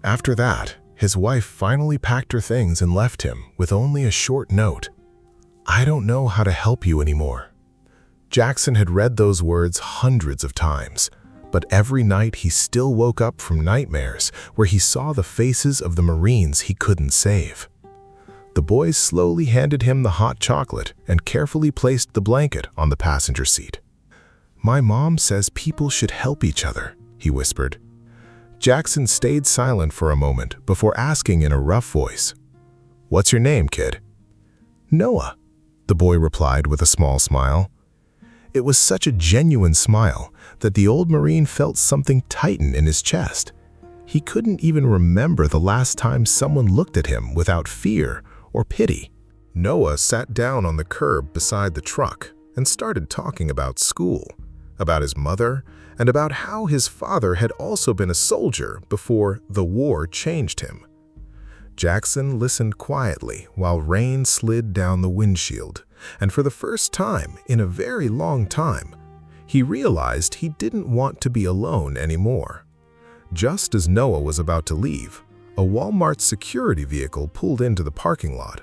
After that, his wife finally packed her things and left him with only a short note. "I don't know how to help you anymore." Jackson had read those words hundreds of times, but every night he still woke up from nightmares where he saw the faces of the Marines he couldn't save. The boys slowly handed him the hot chocolate and carefully placed the blanket on the passenger seat. "My mom says people should help each other," he whispered. Jackson stayed silent for a moment before asking in a rough voice, "What's your name, kid?" "Noah," the boy replied with a small smile. It was such a genuine smile that the old Marine felt something tighten in his chest. He couldn't even remember the last time someone looked at him without fear or pity. Noah sat down on the curb beside the truck and started talking about school, about his mother, and about how his father had also been a soldier before the war changed him. Jackson listened quietly while rain slid down the windshield, and for the first time in a very long time, he realized he didn't want to be alone anymore. Just as Noah was about to leave, a Walmart security vehicle pulled into the parking lot.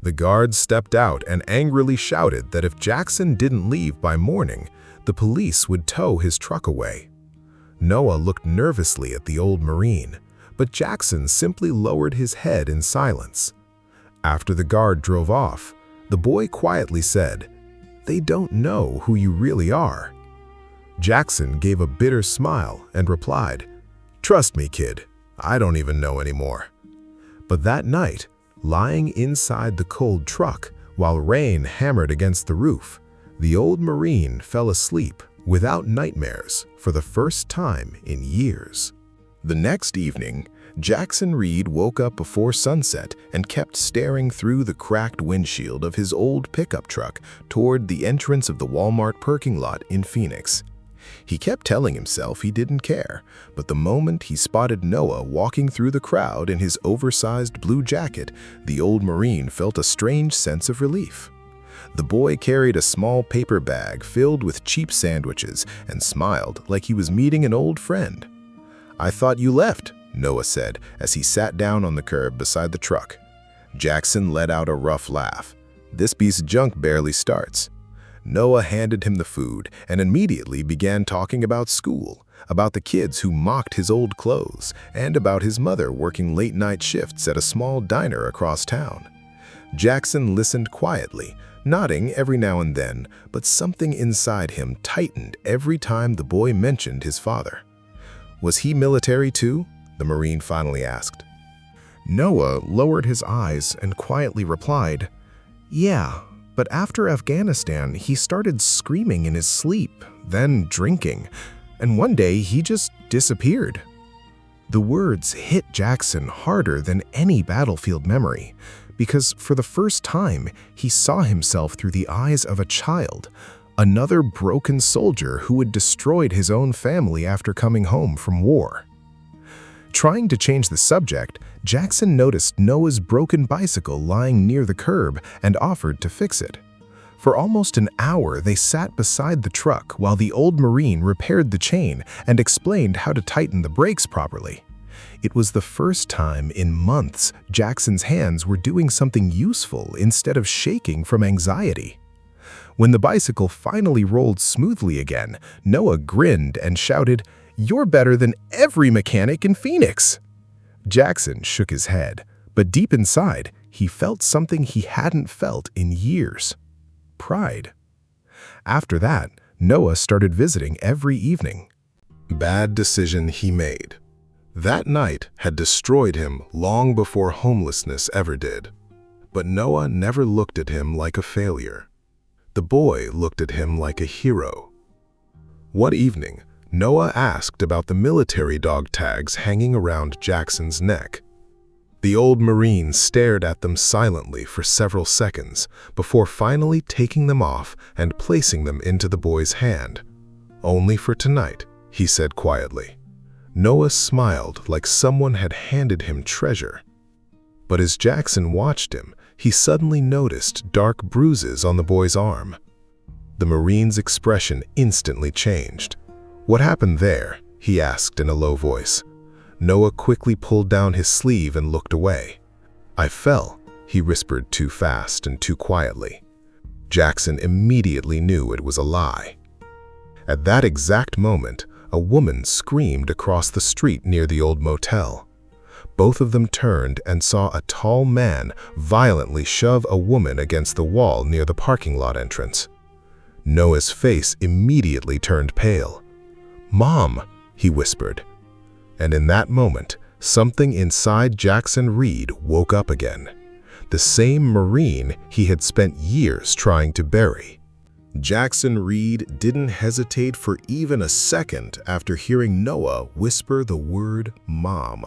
The guard stepped out and angrily shouted that if Jackson didn't leave by morning, the police would tow his truck away. Noah looked nervously at the old Marine, but Jackson simply lowered his head in silence. After the guard drove off, the boy quietly said, "They don't know who you really are." Jackson gave a bitter smile and replied, "Trust me, kid, I don't even know anymore." But that night, lying inside the cold truck while rain hammered against the roof, the old Marine fell asleep without nightmares for the first time in years. The next evening, Jackson Reed woke up before sunset and kept staring through the cracked windshield of his old pickup truck toward the entrance of the Walmart parking lot in Phoenix. He kept telling himself he didn't care, but the moment he spotted Noah walking through the crowd in his oversized blue jacket, the old Marine felt a strange sense of relief. The boy carried a small paper bag filled with cheap sandwiches and smiled like he was meeting an old friend. "I thought you left," Noah said as he sat down on the curb beside the truck. Jackson let out a rough laugh. "This piece of junk barely starts." Noah handed him the food and immediately began talking about school, about the kids who mocked his old clothes, and about his mother working late-night shifts at a small diner across town. Jackson listened quietly, nodding every now and then, but something inside him tightened every time the boy mentioned his father. "Was he military too?" the Marine finally asked. Noah lowered his eyes and quietly replied, "Yeah, but after Afghanistan, he started screaming in his sleep, then drinking, and one day he just disappeared." The words hit Jackson harder than any battlefield memory, because for the first time, he saw himself through the eyes of a child, another broken soldier who had destroyed his own family after coming home from war. Trying to change the subject, Jackson noticed Noah's broken bicycle lying near the curb and offered to fix it. For almost an hour, they sat beside the truck while the old Marine repaired the chain and explained how to tighten the brakes properly. It was the first time in months Jackson's hands were doing something useful instead of shaking from anxiety. When the bicycle finally rolled smoothly again, Noah grinned and shouted, "You're better than every mechanic in Phoenix." Jackson shook his head, but deep inside, he felt something he hadn't felt in years: pride. After that, Noah started visiting every evening. Bad decision he made. That night had destroyed him long before homelessness ever did. But Noah never looked at him like a failure. The boy looked at him like a hero. One evening, Noah asked about the military dog tags hanging around Jackson's neck. The old Marine stared at them silently for several seconds before finally taking them off and placing them into the boy's hand. "Only for tonight," he said quietly. Noah smiled like someone had handed him treasure. But as Jackson watched him, he suddenly noticed dark bruises on the boy's arm. The Marine's expression instantly changed. "What happened there?" he asked in a low voice. Noah quickly pulled down his sleeve and looked away. "I fell," he whispered too fast and too quietly. Jackson immediately knew it was a lie. At that exact moment, a woman screamed across the street near the old motel. Both of them turned and saw a tall man violently shove a woman against the wall near the parking lot entrance. Noah's face immediately turned pale. "Mom," he whispered. And in that moment, something inside Jackson Reed woke up again. The same Marine he had spent years trying to bury. Jackson Reed didn't hesitate for even a second after hearing Noah whisper the word "Mom."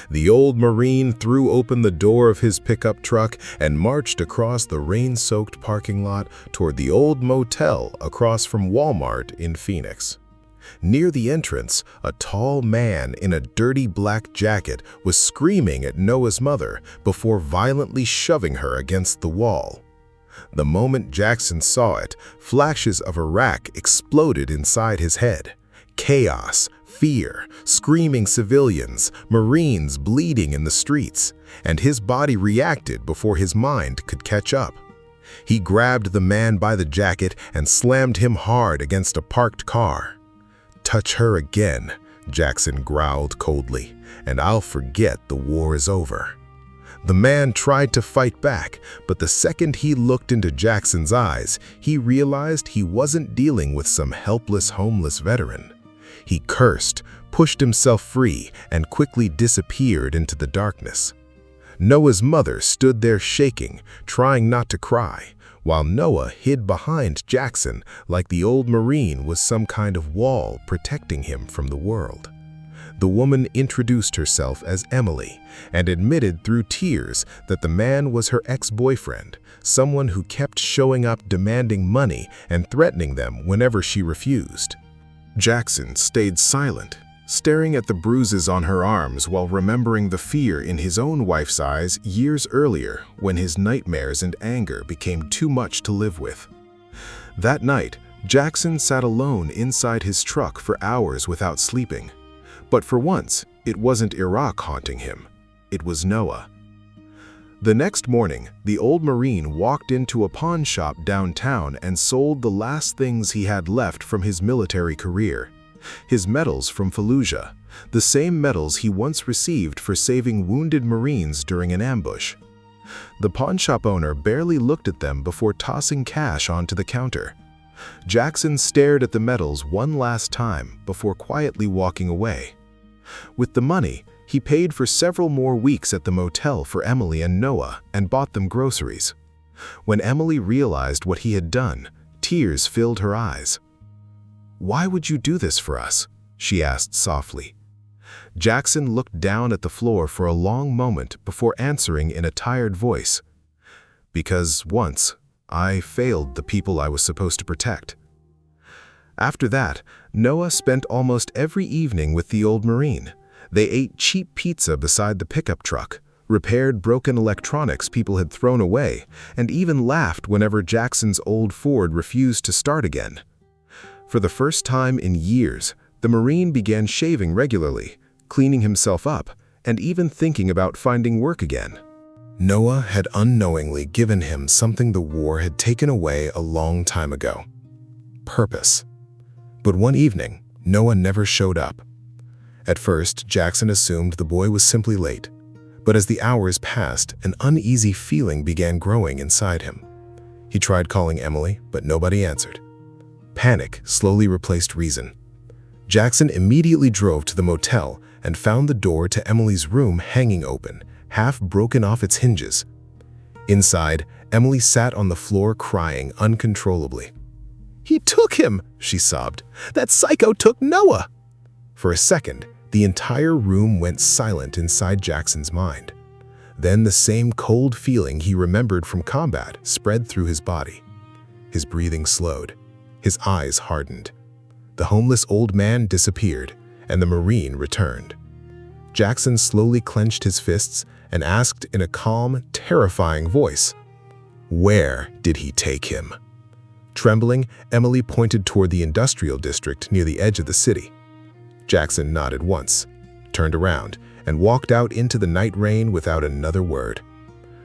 The old Marine threw open the door of his pickup truck and marched across the rain-soaked parking lot toward the old motel across from Walmart in Phoenix. Near the entrance, a tall man in a dirty black jacket was screaming at Noah's mother before violently shoving her against the wall. The moment Jackson saw it, flashes of Iraq exploded inside his head. Chaos, fear, screaming civilians, Marines bleeding in the streets, and his body reacted before his mind could catch up. He grabbed the man by the jacket and slammed him hard against a parked car. "Touch her again," Jackson growled coldly, "and I'll forget the war is over." The man tried to fight back, but the second he looked into Jackson's eyes, he realized he wasn't dealing with some helpless homeless veteran. He cursed, pushed himself free, and quickly disappeared into the darkness. Noah's mother stood there shaking, trying not to cry, while Noah hid behind Jackson like the old Marine was some kind of wall protecting him from the world. The woman introduced herself as Emily and admitted through tears that the man was her ex-boyfriend, someone who kept showing up demanding money and threatening them whenever she refused. Jackson stayed silent, staring at the bruises on her arms while remembering the fear in his own wife's eyes years earlier when his nightmares and anger became too much to live with. That night, Jackson sat alone inside his truck for hours without sleeping. But for once, it wasn't Iraq haunting him. It was Noah. The next morning, the old Marine walked into a pawn shop downtown and sold the last things he had left from his military career. His medals from Fallujah, the same medals he once received for saving wounded Marines during an ambush. The pawn shop owner barely looked at them before tossing cash onto the counter. Jackson stared at the medals one last time before quietly walking away. With the money, he paid for several more weeks at the motel for Emily and Noah and bought them groceries. When Emily realized what he had done, tears filled her eyes. "Why would you do this for us?" she asked softly. Jackson looked down at the floor for a long moment before answering in a tired voice. "Because once, I failed the people I was supposed to protect." After that, Noah spent almost every evening with the old Marine. They ate cheap pizza beside the pickup truck, repaired broken electronics people had thrown away, and even laughed whenever Jackson's old Ford refused to start again. For the first time in years, the Marine began shaving regularly, cleaning himself up, and even thinking about finding work again. Noah had unknowingly given him something the war had taken away a long time ago: purpose. But one evening, Noah never showed up. At first, Jackson assumed the boy was simply late, but as the hours passed, an uneasy feeling began growing inside him. He tried calling Emily, but nobody answered. Panic slowly replaced reason. Jackson immediately drove to the motel and found the door to Emily's room hanging open, half broken off its hinges. Inside, Emily sat on the floor crying uncontrollably. "He took him," she sobbed. "That psycho took Noah." For a second, the entire room went silent inside Jackson's mind. Then the same cold feeling he remembered from combat spread through his body. His breathing slowed. His eyes hardened. The homeless old man disappeared, and the Marine returned. Jackson slowly clenched his fists and asked in a calm, terrifying voice, "Where did he take him?" Trembling, Emily pointed toward the industrial district near the edge of the city. Jackson nodded once. turned around, and walked out into the night rain without another word.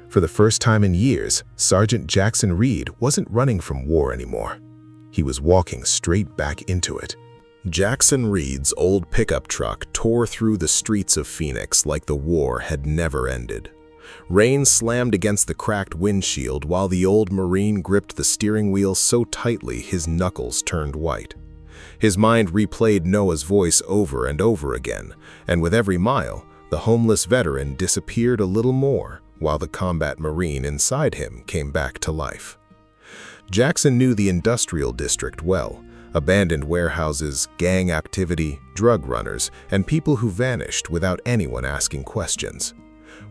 For the first time in years, Sergeant Jackson Reed wasn't running from war anymore. He was walking straight back into it. Jackson Reed's old pickup truck tore through the streets of Phoenix like the war had never ended. Rain slammed against the cracked windshield while the old Marine gripped the steering wheel so tightly his knuckles turned white. His mind replayed Noah's voice over and over again, and with every mile, the homeless veteran disappeared a little more, while the combat Marine inside him came back to life. Jackson knew the industrial district well: abandoned warehouses, gang activity, drug runners, and people who vanished without anyone asking questions.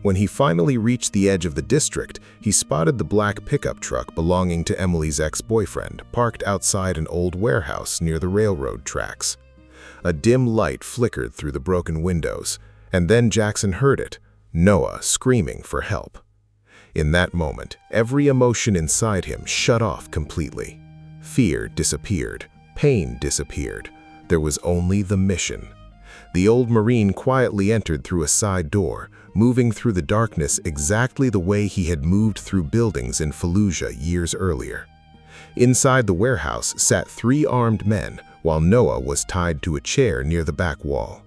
When he finally reached the edge of the district, he spotted the black pickup truck belonging to Emily's ex-boyfriend parked outside an old warehouse near the railroad tracks. A dim light flickered through the broken windows, and then Jackson heard it: Noah screaming for help. In that moment, every emotion inside him shut off completely. Fear disappeared. Pain disappeared. There was only the mission. The old Marine quietly entered through a side door, moving through the darkness exactly the way he had moved through buildings in Fallujah years earlier. Inside the warehouse sat 3 armed men, while Noah was tied to a chair near the back wall.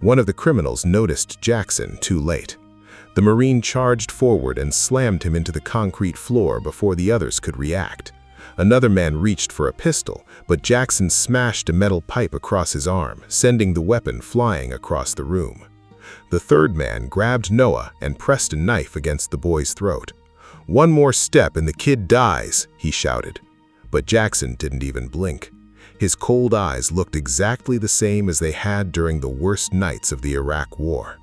One of the criminals noticed Jackson too late. The Marine charged forward and slammed him into the concrete floor before the others could react. Another man reached for a pistol, but Jackson smashed a metal pipe across his arm, sending the weapon flying across the room. The third man grabbed Noah and pressed a knife against the boy's throat. "One more step and the kid dies," he shouted. But Jackson didn't even blink. His cold eyes looked exactly the same as they had during the worst nights of the Iraq War.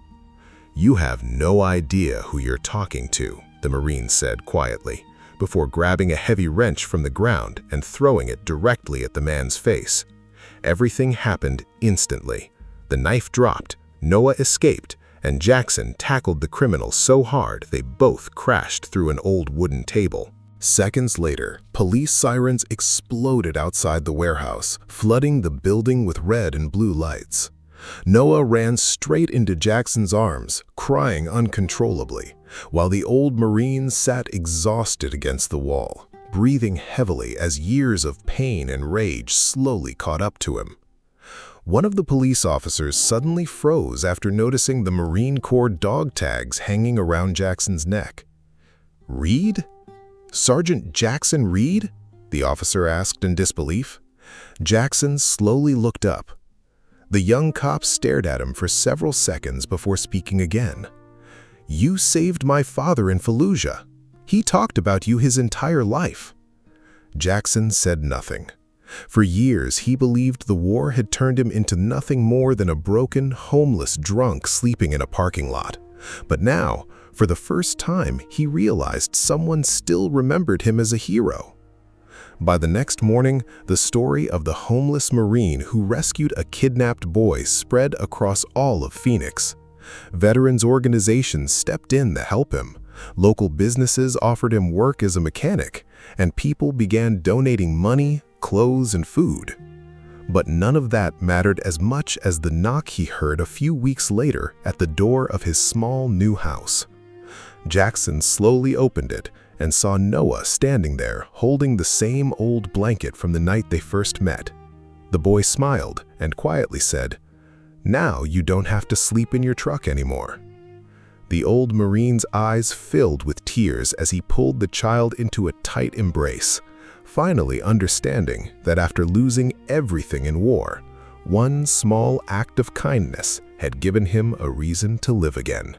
"You have no idea who you're talking to," the Marine said quietly, before grabbing a heavy wrench from the ground and throwing it directly at the man's face. Everything happened instantly. The knife dropped, Noah escaped, and Jackson tackled the criminal so hard they both crashed through an old wooden table. Seconds later, police sirens exploded outside the warehouse, flooding the building with red and blue lights. Noah ran straight into Jackson's arms, crying uncontrollably, while the old Marine sat exhausted against the wall, breathing heavily as years of pain and rage slowly caught up to him. One of the police officers suddenly froze after noticing the Marine Corps dog tags hanging around Jackson's neck. "Reed? Sergeant Jackson Reed?" the officer asked in disbelief. Jackson slowly looked up. The young cop stared at him for several seconds before speaking again. "You saved my father in Fallujah. He talked about you his entire life." Jackson said nothing. For years, he believed the war had turned him into nothing more than a broken, homeless drunk sleeping in a parking lot. But now, for the first time, he realized someone still remembered him as a hero. By the next morning, the story of the homeless Marine who rescued a kidnapped boy spread across all of Phoenix. Veterans organizations stepped in to help him. Local businesses offered him work as a mechanic, and people began donating money, clothes, and food. But none of that mattered as much as the knock he heard a few weeks later at the door of his small new house. Jackson slowly opened it and saw Noah standing there holding the same old blanket from the night they first met. The boy smiled and quietly said, "Now you don't have to sleep in your truck anymore." The old Marine's eyes filled with tears as he pulled the child into a tight embrace, finally understanding that after losing everything in war, one small act of kindness had given him a reason to live again.